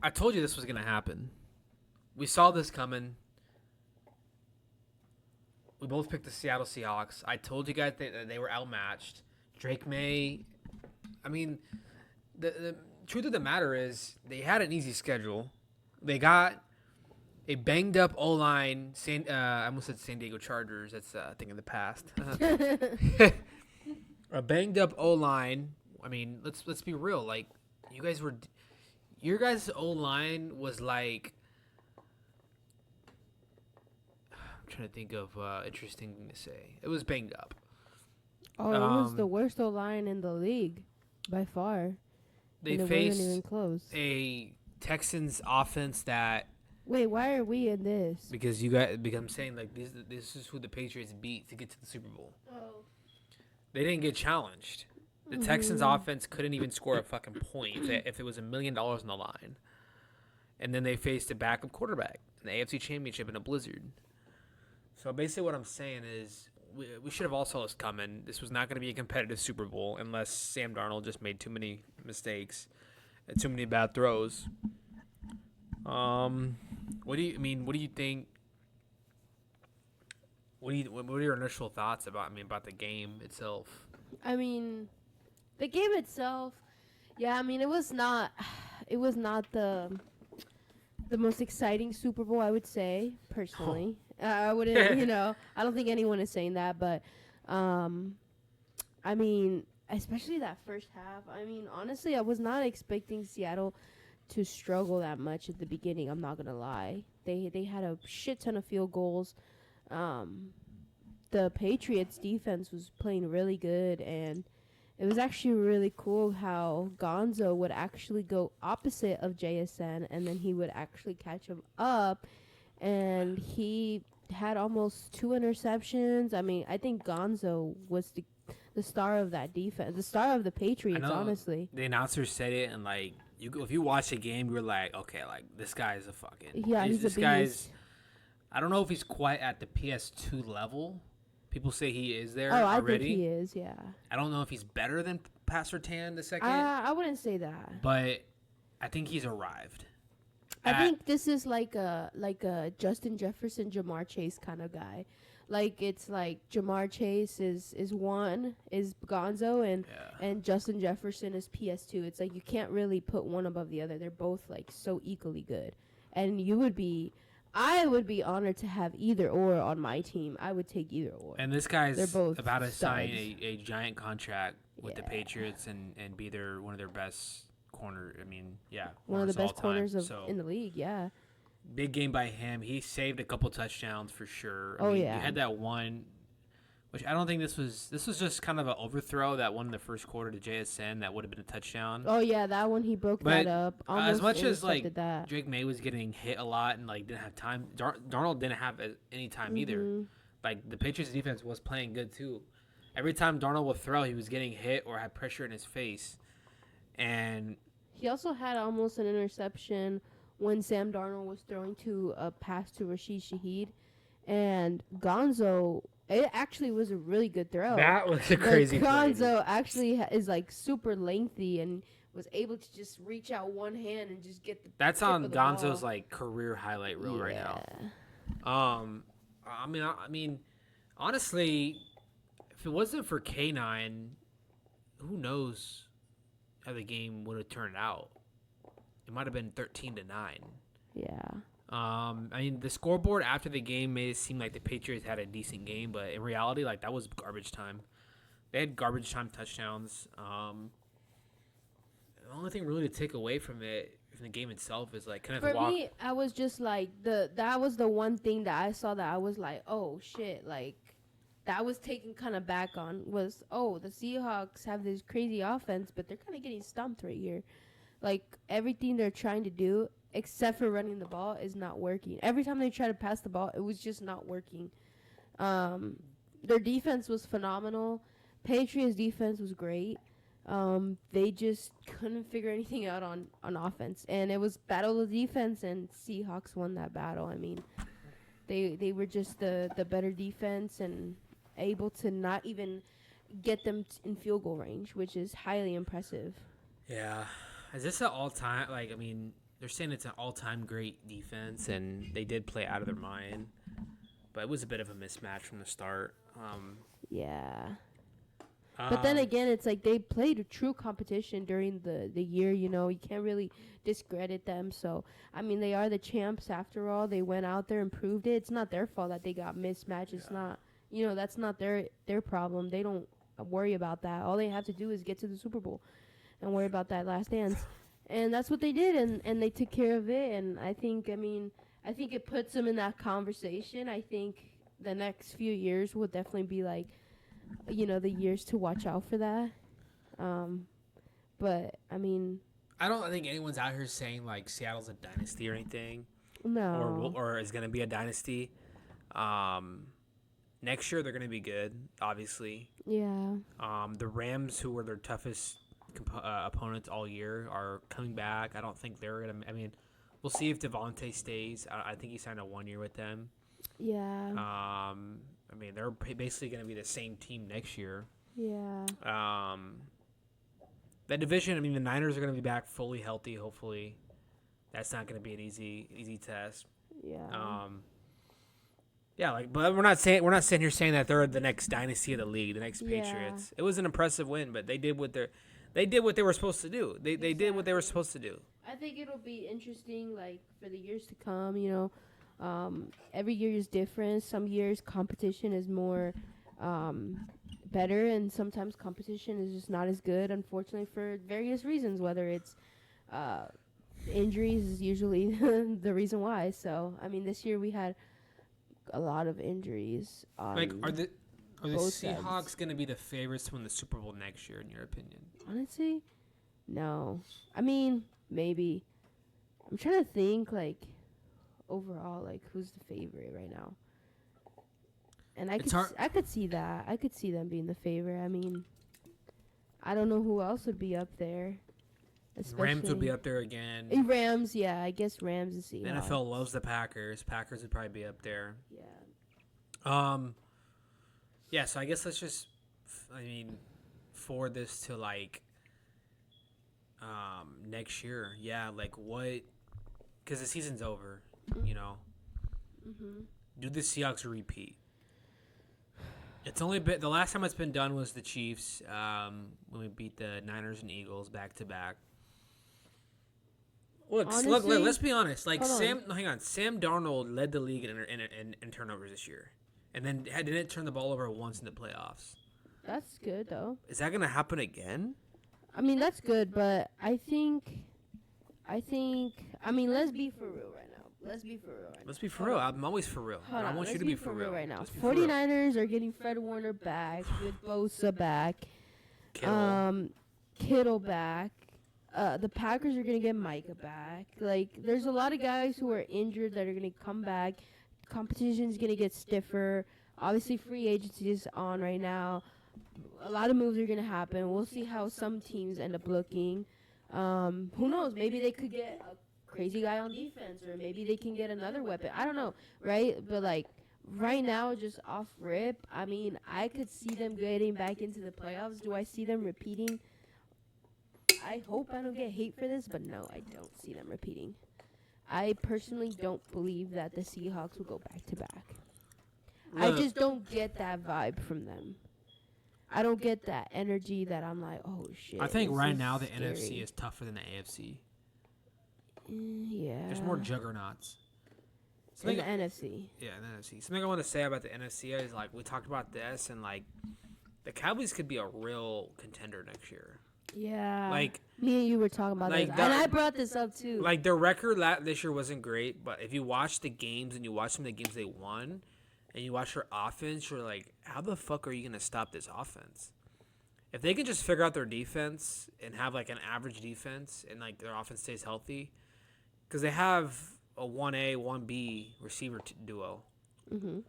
I told you this was gonna happen. We saw this coming. We both picked the Seattle Seahawks. I told you guys that they were outmatched. Drake May. I mean, the truth of the matter is they had an easy schedule. They got a banged up O line. I almost said San Diego Chargers. That's a thing in the past. A banged up O line. I mean, let's be real. Like you guys were, your guys' O line was like. I'm trying to think of interesting thing to say. It was banged up. Oh, it was the worst O line in the league by far. They And it wasn't faced even close. a Texans offense that Wait, why are we in this? because you guys because I'm saying like this is who the Patriots beat to get to the Super Bowl. Oh. They didn't get challenged. The Texans offense couldn't even score a fucking point if it was $1,000,000 on the line. And then they faced a backup quarterback in the AFC Championship in a blizzard. So basically what I'm saying is we should have all saw this coming. This was not going to be a competitive Super Bowl unless Sam Darnold just made too many mistakes and too many bad throws. What do you think? What are your initial thoughts about the game itself? I mean, the game itself, yeah, I mean, it was not the most exciting Super Bowl, I would say, personally. I wouldn't, I don't think anyone is saying that, but I mean, especially that first half. I mean, honestly, I was not expecting Seattle to struggle that much at the beginning. I'm not gonna lie. They had a shit ton of field goals. Um, the Patriots defense was playing really good, and it was actually really cool how Gonzo would actually go opposite of JSN, and then he would actually catch him up, and he had almost 2 interceptions. I mean, I think Gonzo was the star of that defense, the star of the I Patriots, know honestly. the announcer said it, and like if you watch the game, you're like, okay, like this guy's a fucking Yeah, he's a this guy's. beast. I don't know if he's quite at the PS2 level. People say he is there Oh, I think already. he is, yeah. I don't know if he's better than Pastor Tan the second, I wouldn't say that. but I think he's arrived. I think this is like a Justin Jefferson, Jamar Chase kind of guy. Like it's like Jamar Chase is Gonzo and Justin Jefferson is PS2. It's like you can't really put one above the other. They're both like so equally good. And I would be honored to have either or on my team. I would take either or. And this guy's They're both about to sign studs. a giant contract with the Yeah. Patriots and be one of their best corner. I mean, yeah, One of the best all time. corners So in the league, yeah. big game by him. He saved a couple touchdowns for sure. I Oh, mean, yeah. you had that one, which I don't think this was just kind of an overthrow that one in the first quarter to JSN that would have been a touchdown. Oh yeah, that one he broke But that up. Almost as much as intercepted that. Drake May was getting hit a lot and like didn't have time, Darnold didn't have any time either. Like the Patriots defense was playing good too. Every time Darnold would throw, he was getting hit or had pressure in his face. And He also had almost an interception when Sam Darnold was throwing to a pass to Rashid Shaheed, and Gonzo. It actually was a really good throw. that was a crazy play. Gonzo actually is like super lengthy and was able to just reach out one hand and just get the. That's tip on of the Gonzo's ball. like career highlight reel right now. Yeah. I mean, honestly, if it wasn't for K9, who knows how the game would have turned out? It might have been 13-9. Yeah. I mean, the scoreboard after the game made it seem like the Patriots had a decent game, but in reality, like that was garbage time. They had garbage time touchdowns. The only thing really to take away from the game itself, is like Kenneth For Walker. me, I was just like that was the one thing that I saw that I was like, oh shit, like that was taken kind of back on was the Seahawks have this crazy offense, but they're kind of getting stumped right here. Like everything they're trying to do, except for running the ball, is not working. Every time they try to pass the ball, it was just not working. Their defense was phenomenal. Patriots defense was great. They just couldn't figure anything out on offense, and it was battle of defense, and Seahawks won that battle. I mean, they were just the better defense and able to not even get them in field goal range, which is highly impressive. Yeah, is this an all time? Like, I mean, they're saying it's an all-time great defense, and they did play out of their mind, but it was a bit of a mismatch from the start. Yeah. But then again, it's like they played a true competition during the year. You know, you can't really discredit them. So I mean, they are the champs after all. They went out there and proved it. It's not their fault that they got mismatched. It's not, you know, that's not their problem. They don't worry about that. All they have to do is get to the Super Bowl and worry about that last dance. And that's what they did, and they took care of it. And I think it puts them in that conversation. I think the next few years will definitely be like, you know, the years to watch out for that. But I mean, I don't think anyone's out here saying like Seattle's a dynasty or anything, no, or is going to be a dynasty. Next year they're going to be good, obviously. Yeah. The Rams, who were their toughest opponents all year, are coming back. I don't think they're going to. I mean, we'll see if Devontae stays. I think he signed a 1 year with them. Yeah. I mean, they're basically going to be the same team next year. Yeah. That division, I mean, the Niners are going to be back fully healthy, hopefully. That's not going to be an easy test. Yeah. Yeah, like, but we're not sitting here saying that they're the next dynasty of the league, the next Yeah. Patriots. It was an impressive win, but they did what they were supposed to do. They did what they were supposed to do. I think it'll be interesting, like, for the years to come. You know, every year is different. Some years competition is more better, and sometimes competition is just not as good, unfortunately, for various reasons. Whether it's injuries is usually the reason why. So, I mean, this year we had a lot of injuries. Like, are the both Seahawks sides. going to be the favorites to win the Super Bowl next year, in your opinion? Honestly, no. I mean, maybe. I'm trying to think, like, overall, like, who's the favorite right now? And I could see that. I could see them being the favorite. I mean, I don't know who else would be up there. Rams would be up there again. Rams, yeah. I guess Rams and The Seahawks. NFL loves the Packers. Packers would probably be up there. Yeah. Yeah, so I guess let's just, forward this to, like, next year. Yeah, like, what, because the season's over, you know. Mm-hmm. Do the Seahawks repeat? It's only been, the last time it's been done was the Chiefs, when we beat the Niners and Eagles back-to-back. Honestly, Look, let's be honest. Like, Sam Darnold led the league in turnovers this year. And then didn't turn the ball over once in the playoffs. That's good, though. Is that going to happen again? I mean, that's good, but I think, let's be for real right now. Let's be for real. I'm always for real. I want you to be for real right now. Let's be for real. 49ers are getting Fred Warner back with Bosa back. Kittle back. The Packers are going to get Micah back. Like, there's a lot of guys who are injured that are going to come back. Competition's going to get stiffer. Obviously, free agency is on right now. A lot of moves are going to happen. We'll see how some teams end up looking. Who knows? Maybe they could get a crazy guy on defense, or maybe they can get another weapon. I don't know, right? But, like, right now, just off rip, I mean, I could see them getting back into the playoffs. Do I see them repeating? I hope I don't get hate for this, but no, I don't see them repeating. I personally don't believe that the Seahawks will go back-to-back. I just don't get that vibe from them. I don't get that energy that I'm like, oh, shit. I think right now the scary. NFC is tougher than the AFC. Yeah. There's more juggernauts. In the NFC. Yeah, in the NFC. Something I want to say about the NFC is, like, we talked about this, and, like, the Cowboys could be a real contender next year. Yeah. Like, me and you were talking about like this. And I brought this up, too. Like, their record this year wasn't great, but if you watch the games and you watch some of the games they won, and you watch their offense, you're like, how the fuck are you going to stop this offense? If they can just figure out their defense and have, like, an average defense and, like, their offense stays healthy, because they have a 1A, 1B receiver duo. Mm-hmm.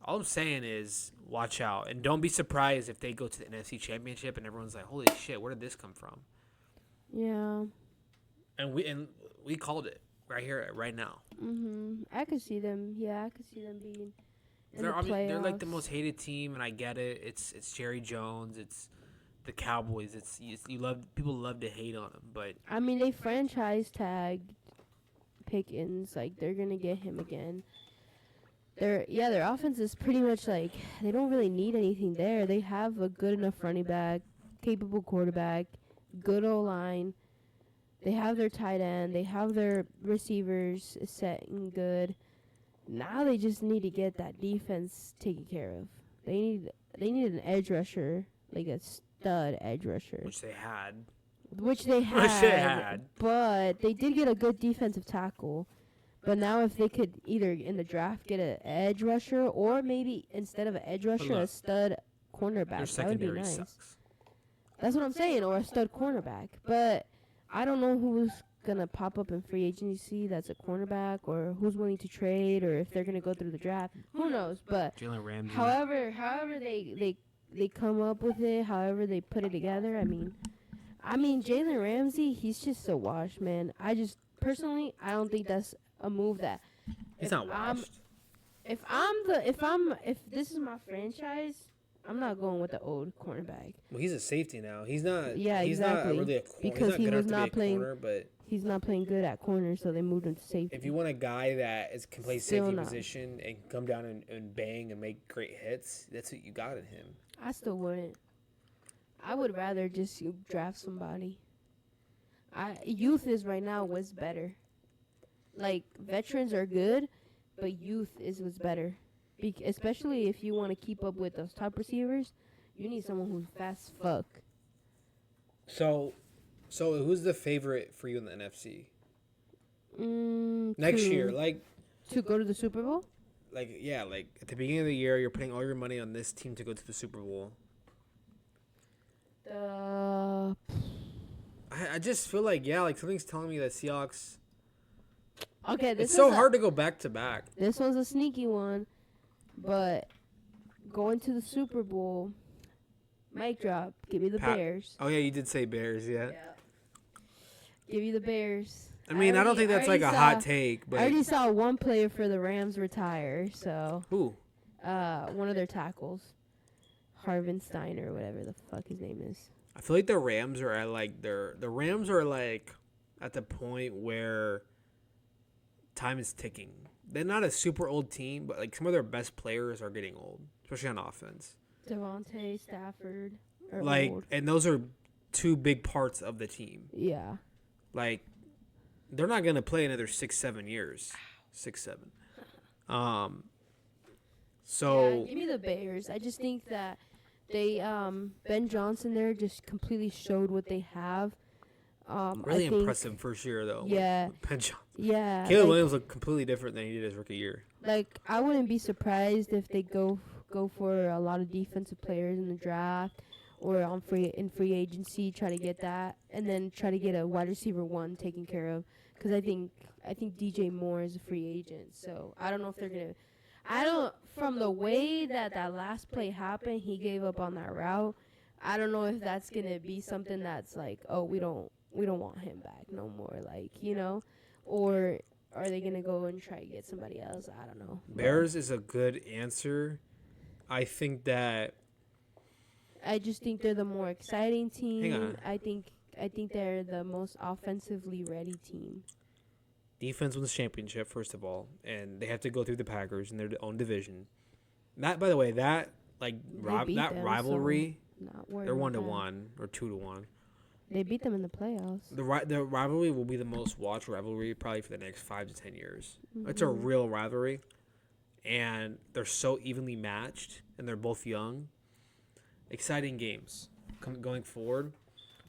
All I'm saying is watch out. And don't be surprised if they go to the NFC Championship and everyone's like, holy shit, where did this come from? Yeah. And we called it right here, right now. Mm-hmm. I could see them. Yeah, I could see them being in the playoffs. They're like the most hated team, and I get it. It's Jerry Jones. It's the Cowboys. People love to hate on them, but I mean, they franchise tagged Pickens. Like, they're gonna get him again. Their offense is pretty much like they don't really need anything there. They have a good enough running back, capable quarterback, good O line. They have their tight end. They have their receivers set and good. Now they just need to get that defense taken care of. They need an edge rusher, like a stud edge rusher, which they had. Which they had. But they did get a good defensive tackle. But now if they could either in the draft get an edge rusher or maybe instead of an edge rusher, a stud cornerback, that would be nice. Sucks. That's what I'm saying, or a stud cornerback. But I don't know who's going to pop up in free agency that's a cornerback or who's willing to trade or if they're going to go through the draft. Who knows? But Jalen Ramsey. However they come up with it, however they put it together, I mean Jalen Ramsey, he's just a wash, man. Personally, I don't think that's a move that he's not washed. If this is my franchise, I'm not going with the old cornerback. Well, he's a safety now. He's not. Yeah, he's exactly. Not really a corner. Because he was not playing. Corner, but he's not playing good at corner, so they moved him to safety. If you want a guy that can play safety position and come down and bang and make great hits, that's what you got in him. I still wouldn't. I would rather just draft somebody. Youth is right now what's better. Like, veterans are good, but youth is what's better. Especially if you want to keep up with those top receivers, you need someone who's fast as fuck. So who's the favorite for you in the NFC? Next year, like to go to the Super Bowl? Like at the beginning of the year, you're putting all your money on this team to go to the Super Bowl. I just feel like something's telling me that Seahawks. Okay, it's so hard to go back to back. This one's a sneaky one, but going to the Super Bowl, mic drop. Give me the Bears. Oh yeah, you did say Bears, yeah. Give you the Bears. I mean, I don't think that's like a hot take, but I already saw one player for the Rams retire. So who? One of their tackles, Harvenstein or whatever the fuck his name is. I feel like the Rams are at the Rams are at the point where time is ticking. They're not a super old team, but some of their best players are getting old, especially on offense. Devontae, Stafford, old. And those are two big parts of the team. Yeah. They're not gonna play another 6-7 years. 6-7. So give me the Bears. I just think that they Ben Johnson there just completely showed what they have. Really impressive first year though. Yeah. With Ben Johnson. Yeah. Caleb Williams looked completely different than he did his rookie year. I wouldn't be surprised if they go for a lot of defensive players in the draft or in free agency, try to get that, and then try to get a wide receiver one taken care of. Because I think DJ Moore is a free agent, so I don't know if they're gonna. From the way that last play happened, he gave up on that route. I don't know if that's gonna be something that's we don't want him back no more, or are they gonna go and try to get somebody else? I don't know. Bears is a good answer. I think that. I just think they're the more exciting team. Hang on. I think they're the most offensively ready team. Defense wins championship, first of all, and they have to go through the Packers in their own division. That, by the way, that rivalry, they're 1-1 or 2-1. They beat them in the playoffs. The rivalry will be the most watched rivalry probably for the next 5 to 10 years. Mm-hmm. It's a real rivalry, and they're so evenly matched, and they're both young. Exciting games going forward,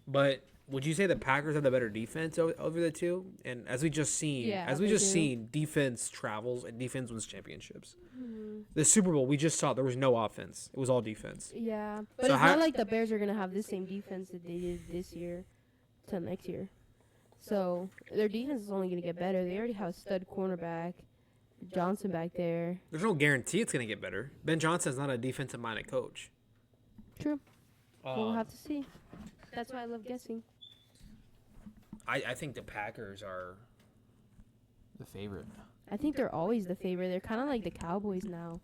but would you say the Packers have the better defense over the two? And as we just seen, defense travels and defense wins championships. Mm-hmm. The Super Bowl we just saw, there was no offense; it was all defense. Yeah, but it's not like the Bears are gonna have the same defense that they did this year to next year. So their defense is only gonna get better. They already have a stud cornerback, Johnson back there. There's no guarantee it's gonna get better. Ben Johnson's not a defensive-minded coach. True. We'll have to see. That's why I love guessing. I think the Packers are the favorite. I think they're always the favorite. They're kind of like the Cowboys now.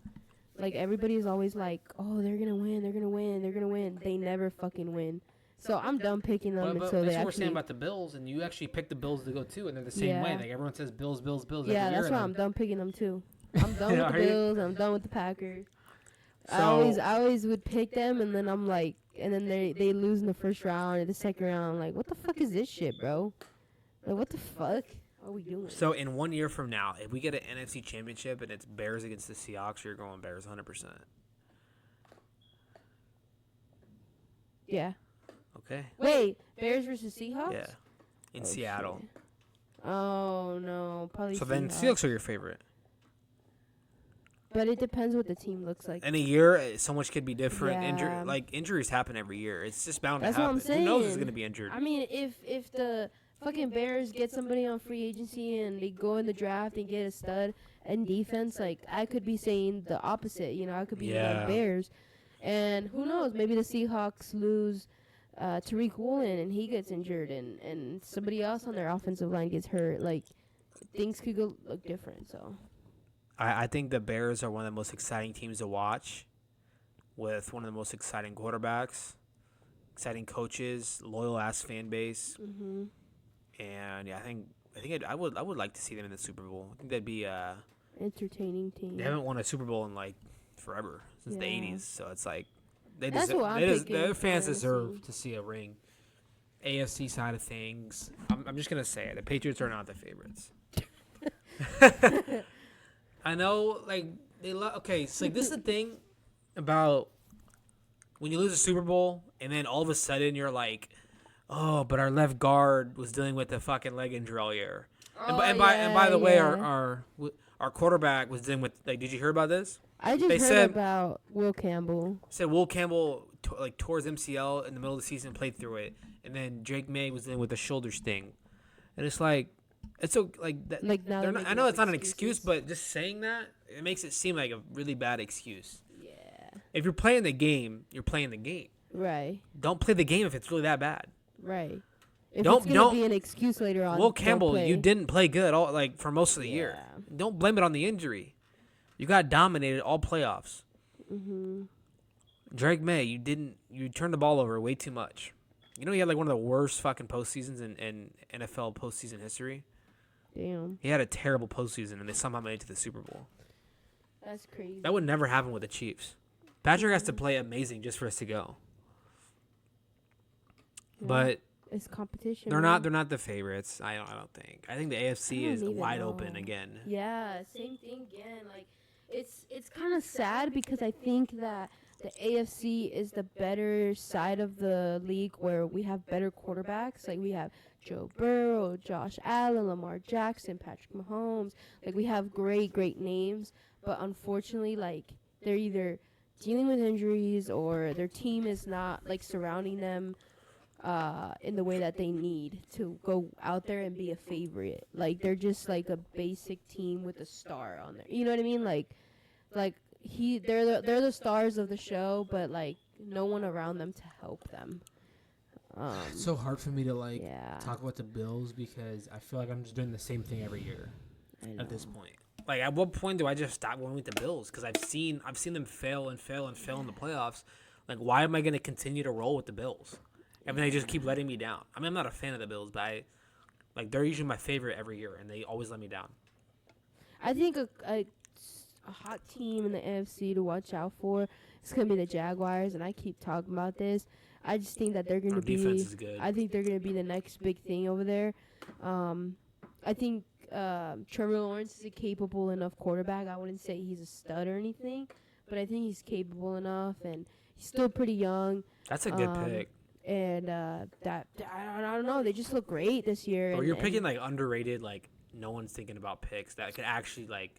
Like, everybody is always like, oh, they're gonna win, they're gonna win, they're gonna win. They never fucking win. So I'm done picking them But until they that's what we're saying actually. about the Bills, and you actually picked the Bills to go too, and they're the same way. Yeah. Like everyone says, Bills, Bills, Bills. Yeah, every year, that's why and I'm done picking them too. I'm done with the Are you? Bills. I'm done with the Packers. I So always would pick them, and then I'm like, and then they lose in the first round or the second round. I'm like, what the fuck is this shit, bro? Like, what the fuck are we doing? So in 1 year from now, if we get an NFC Championship and it's Bears against the Seahawks, you're going Bears 100%. Yeah. Okay. Wait, Bears versus Seahawks? Yeah. In Oh, Seattle. shit. Oh no, probably. So then Seahawks are your favorite. But it depends what the team looks like. In a year, so much could be different. Yeah. Injuries happen every year. It's just bound That's to what happen. I'm saying. Who knows who's going to be injured? I mean, if the fucking Bears get somebody on free agency and they go in the draft and get a stud and defense, like, I could be saying the opposite. You know, I could be like Bears. And who knows? Maybe the Seahawks lose Tariq Woolen and he gets injured and somebody else on their offensive line gets hurt. Like, things could look different. So I think the Bears are one of the most exciting teams to watch, with one of the most exciting quarterbacks, exciting coaches, loyal ass fan base, and yeah, I would like to see them in the Super Bowl. I think that'd be entertaining team. They haven't won a Super Bowl in like forever, since the Yeah. '80s, so it's like That's what I'm thinking their for fans NFC. deserve to see a ring. AFC side of things, I'm just gonna say it. The Patriots are not the favorites. I know, like okay, so like this is the thing about when you lose a Super Bowl and then all of a sudden you're like, oh, but our left guard was dealing with a fucking leg injury all year, and by the way, our quarterback was dealing with, like, did you hear about this? I just heard about Will Campbell. Said Will Campbell tore his MCL in the middle of the season, played through it, and then Drake May was dealing with a shoulder sting, and it's like. It's so like that. Like, now not, I know it's not an excuse, but just saying that, it makes it seem like a really bad excuse. Yeah. If you're playing the game, you're playing the game. Right. Don't play the game if it's really that bad. Right. If Don't it's gonna be an excuse later on. Will Campbell, you didn't play good all for most of the year. Don't blame it on the injury. You got dominated all playoffs. Drake May, you turned the ball over way too much. You know, he had like one of the worst fucking postseasons in NFL postseason history. Damn. He had a terrible postseason, and they somehow made it to the Super Bowl. That's crazy. That would never happen with the Chiefs. Patrick has to play amazing just for us to go. Yeah. But it's competition. they're not the favorites. I don't think. I think the AFC is wide know. open again. Yeah, same thing again. Like, it's kind of sad because I think that the AFC is the better side of the league where we have better quarterbacks. Like, we have Joe Burrow, Josh Allen, Lamar Jackson, Patrick Mahomes. Like, we have great names, but unfortunately, like, they're either dealing with injuries or their team is not, like, surrounding them in the way that they need to go out there and be a favorite. Like, they're just like a basic team with a star on there. You know what I mean? Like they're the stars of the show, but like no one around them to help them. It's so hard for me to talk about the Bills because I feel like I'm just doing the same thing every year at this point. Like, at what point do I just stop going with the Bills? Because I've seen them fail in the playoffs. Like, why am I going to continue to roll with the Bills? I mean, they just keep letting me down. I mean, I'm not a fan of the Bills, but they're usually my favorite every year, and they always let me down. I think a hot team in the AFC to watch out for is going to be the Jaguars, and I keep talking about this. I just think that they're going to be. Defense is good. I think they're going to be the next big thing over there. I think Trevor Lawrence is a capable enough quarterback. I wouldn't say he's a stud or anything, but I think he's capable enough, and he's still pretty young. That's a good pick. And I don't know. They just look great this year. Or you're picking like underrated, like no one's thinking about picks that could actually like.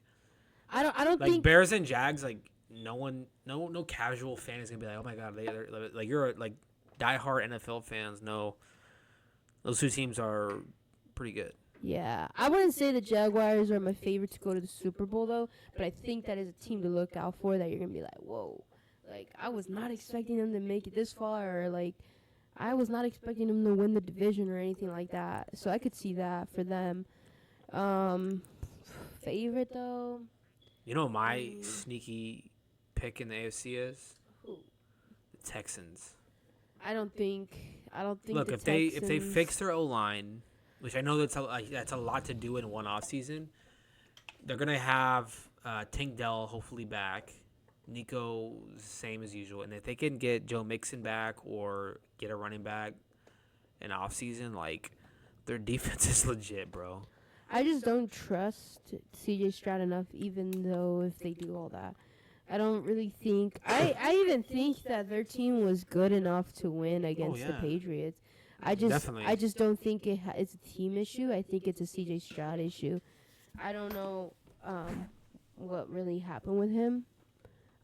I don't like think Bears and Jags. Like no casual fan is gonna be like, oh my god, they're like you're like diehard NFL fans. No, those two teams are pretty good. Yeah, I wouldn't say the Jaguars are my favorite to go to the Super Bowl though, but I think that is a team to look out for that you're gonna be like, whoa, like I was not expecting them to make it this far, or like. I was not expecting them to win the division or anything like that. So I could see that for them. Favorite, though? You know, my sneaky pick in the AFC is? Who? The Texans. I don't think. Look, the if they Texans- fix their O line, which I know that's a lot to do in one offseason, they're gonna have Tank Dell hopefully back. Nico same as usual, and if they can get Joe Mixon back or get a running back in offseason, like their defense is legit, bro. I just don't trust CJ Stroud enough, even though if they do all that. I don't really think. I even think that their team was good enough to win against the yeah. Patriots. Definitely. I just don't think it's a team issue. I think it's a CJ Stroud issue. I don't know what really happened with him.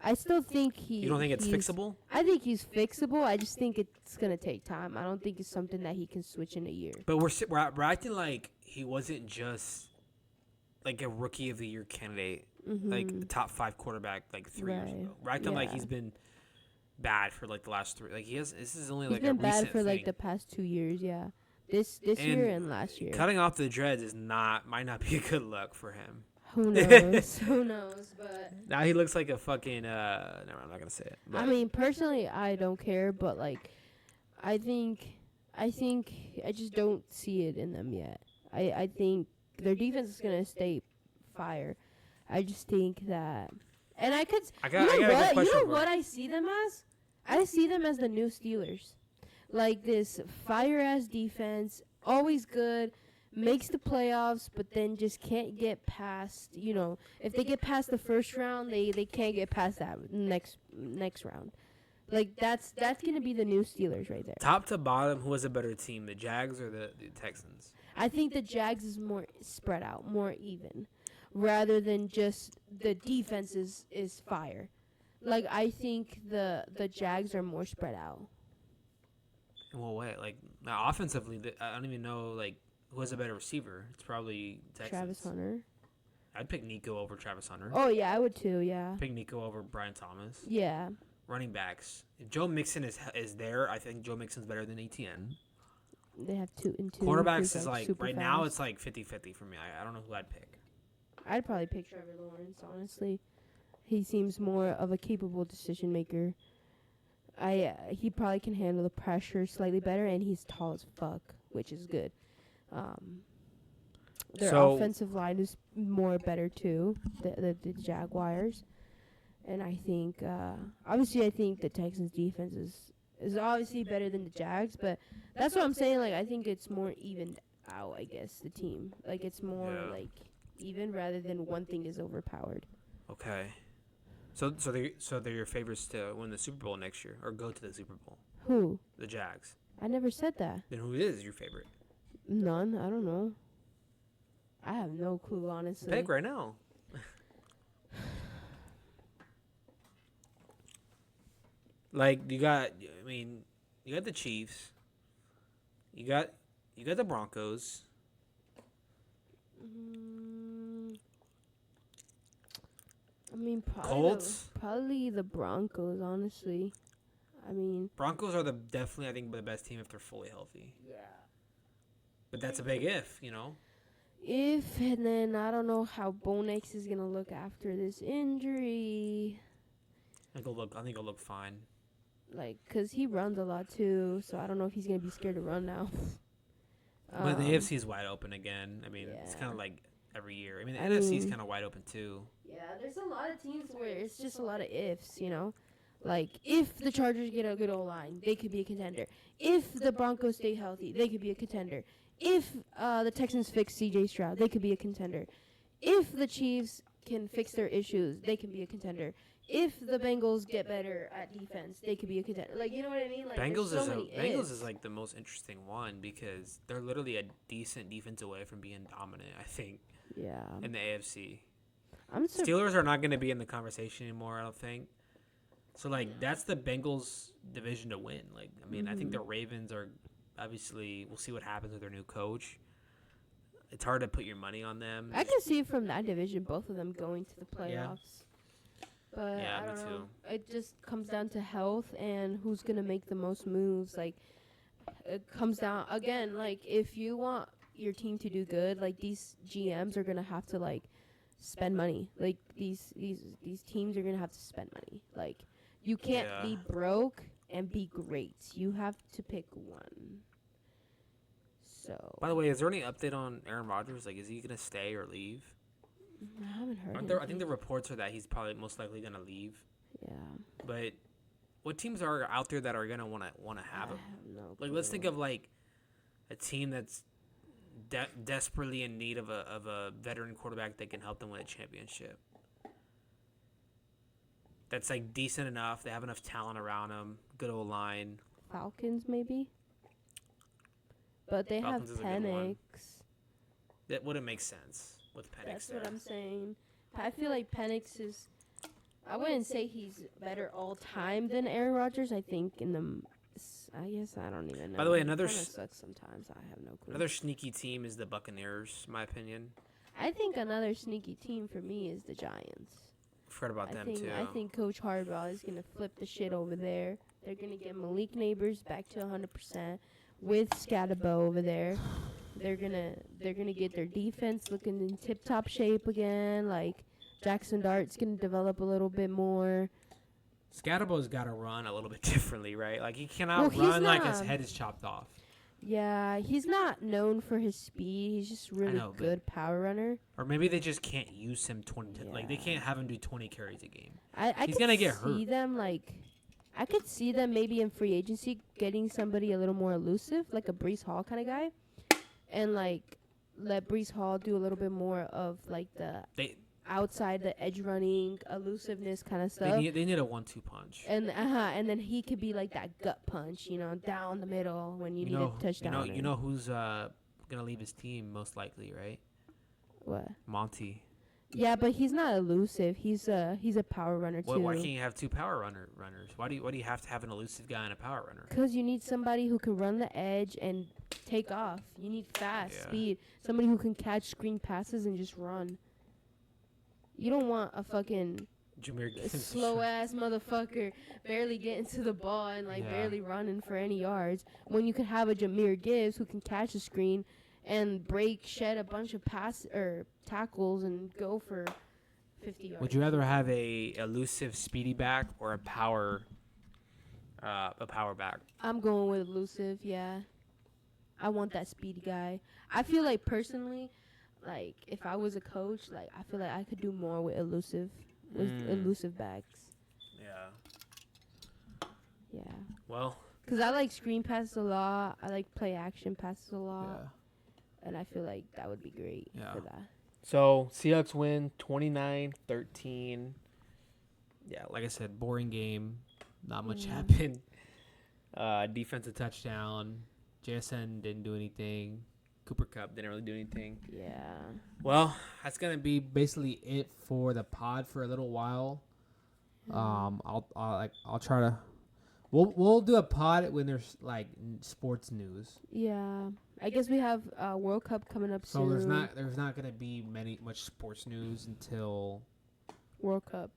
I still think You don't think it's fixable? I think he's fixable. I just think it's gonna take time. I don't think it's something that he can switch in a year. But we're acting like he wasn't just like a rookie of the year candidate, like a top 5 quarterback like 3 years ago. We're acting like he's been bad for like the last 3. Like this is only like a recent thing. He's been bad for like the past 2 years. Yeah, this year and last year. Cutting off the dreads might not be a good look for him. Who knows? Who knows? But now he looks like a fucking. No, I'm not gonna say it. But. I mean, personally, I don't care. But like, I think I just don't see it in them yet. I think their defense is gonna stay fire. I just think that, and I could. You know what I see them as? I see them as the new Steelers, like this fire ass defense, always good. Makes the playoffs, but then just can't get past. You know, if they get past the first round, they can't get past that next round. Like that's gonna be the new Steelers right there. Top to bottom, who has a better team, the Jags or the Texans? I think the Jags is more spread out, more even, rather than just the defense is fire. Like I think the Jags are more spread out. In what way? Like now, offensively, I don't even know like. Who has a better receiver? It's probably Texans. Travis Hunter. I'd pick Nico over Travis Hunter. Oh, yeah, I would too, yeah. Pick Nico over Brian Thomas. Yeah. Running backs. If Joe Mixon is there, I think Joe Mixon's better than ATN. They have 2 and 2. Quarterbacks is like, right fast. now it's like 50-50 for me. I don't know who I'd pick. I'd probably pick Trevor Lawrence, honestly. He seems more of a capable decision maker. He probably can handle the pressure slightly better, and he's tall as fuck, which is good. Their offensive line is more better too, the Jaguars, and I think obviously I think the Texans defense is obviously better than the Jags, but that's what I'm saying. Like I think it's more evened out. I guess the team like it's more like even rather than one thing is overpowered. Okay, so they're your favorites to win the Super Bowl next year or go to the Super Bowl. Who? The Jags. I never said that. Then who is your favorite? None. I don't know. I have no clue, honestly. Pick right now. Like you got the Chiefs. You got the Broncos. I mean, Colts? Probably the Broncos, honestly. I mean, Broncos are definitely I think the best team if they're fully healthy. yeah. But that's a big if, you know. And then I don't know how Bo Nix is gonna look after this injury. I think he'll look fine. Like, 'cause he runs a lot too, so I don't know if he's gonna be scared to run now. But the AFC is wide open again. I mean, it's kind of like every year. I mean, the NFC is kind of wide open too. Yeah, there's a lot of teams where it's just a lot of ifs, you know. Like, if the Chargers get a good O-line, they could be a contender. If the Broncos stay healthy, they could be a contender. If the Texans fix C.J. Stroud, they could be a contender. If the Chiefs can fix their issues, they can be a contender. If the Bengals get better at defense, they could be a contender. Like, you know what I mean? Like, Bengals Bengals is like the most interesting one because they're literally a decent defense away from being dominant, I think. Yeah. In the AFC. I'm Steelers are not going to be in the conversation anymore, I don't think. So, like, that's the Bengals division to win. Like, I mean, I think the Ravens are obviously, we'll see what happens with their new coach. It's hard to put your money on them. I can see from that division, both of them going to the playoffs. Yeah. But Yeah, I don't me know. too. It just comes down to health and who's going to make the most moves. Like, it comes down, again, like, if you want your team to do good, like, these GMs are going to have to, like, spend money. Like these teams are gonna have to spend money. Like you can't Yeah. be broke and be great. You have to pick one. So By the way, is there any update on Aaron Rodgers? Like, is he gonna stay or leave? I haven't heard. I think the reports are that he's probably most likely gonna leave. Yeah. But what teams are out there that are gonna wanna have I him? have no Like, let's think clue. of like a team that's desperately in need of a veteran quarterback that can help them win a championship. That's like decent enough. They have enough talent around them. Good old line. Falcons maybe. But they Falcons is have a good one. Penix. That wouldn't make sense with Penix That's there. what I'm saying. I feel like Penix is. I wouldn't say he's better all time than Aaron Rodgers. I think in the. I guess I don't even know. By the way, It another kinda s- sucks sometimes. I have no clue. Another sneaky team is the Buccaneers, in my opinion. I think another sneaky team for me is the Giants. I've heard about them too. I think Coach Harbaugh is gonna flip the shit over there. They're gonna get Malik Neighbors back to 100% with Scatabo over there. They're gonna get their defense looking in tip top shape again. Like Jackson Dart's gonna develop a little bit more. Scadabo's got to run a little bit differently, right? Like he Well, cannot he's run like his not- head is chopped off. Yeah, he's not known for his speed. He's just really know, but- good power runner. Or maybe they just can't use him 20. Like they Yeah. can't have him do 20 carries a game. I He's could gonna get see hurt. them like. I could see them maybe in free agency getting somebody a little more elusive, like a Brees Hall kind of guy, and like let Brees Hall do a little bit more of like the They outside the edge running elusiveness kind of they stuff. need a 1-2 punch. And then he could be like that gut punch, down the middle when you need a touchdown. You know who's gonna leave his team most likely, right? What? Monty. Yeah, but he's not elusive. He's a power runner too. Why can't you have two power runners? Why do you have to have an elusive guy and a power runner? Because you need somebody who can run the edge and take off. You need fast Yeah. speed. Somebody who can catch screen passes and just run. You don't want a fucking Jameer Gibbs. slow ass motherfucker barely getting to the ball and Yeah. barely running for any yards. When you could have a Jameer Gibbs who can catch a screen and shed a bunch of tackles and go for 50 yards. Would you rather have a elusive speedy back or a power back? I'm going with elusive, yeah. I want that speedy guy. I feel like personally, like if I was a coach, like I feel like I could do more with elusive backs. Yeah. Yeah. Well, Cuz I like screen passes a lot. I like play action passes a lot. Yeah. And I feel like that would be great Yeah. for that. so Seahawks win 29-13. Yeah, like I said, boring game. Not much Yeah. happened. Defensive touchdown. JSN didn't do anything. Cooper Kupp didn't really do anything. Yeah. Well, that's gonna be Basically, it for the pod for a little while. I'll try to. We'll do a pod when there's like sports news. Yeah. I guess we have World Cup coming up So soon. there's not gonna be much sports news until World Cup.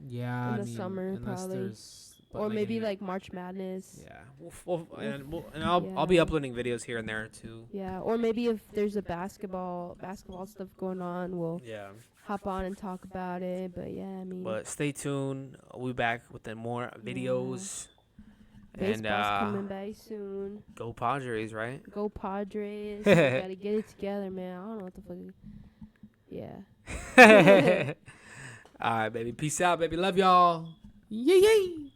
yeah In the summer, unless probably. there's but Or maybe in- like March Madness. yeah. I'll be Yeah. uploading videos here and there too. Yeah, or maybe if there's a basketball stuff going on, we'll Yeah. hop on and talk about it. But yeah, I mean, But stay tuned. We'll be back with the more videos. And baseball's coming back soon. go Padres, right? Go Padres! You gotta get it together, man. I don't know what the fuck. Yeah. All right, baby. Peace out, baby. Love y'all. Yay, yay.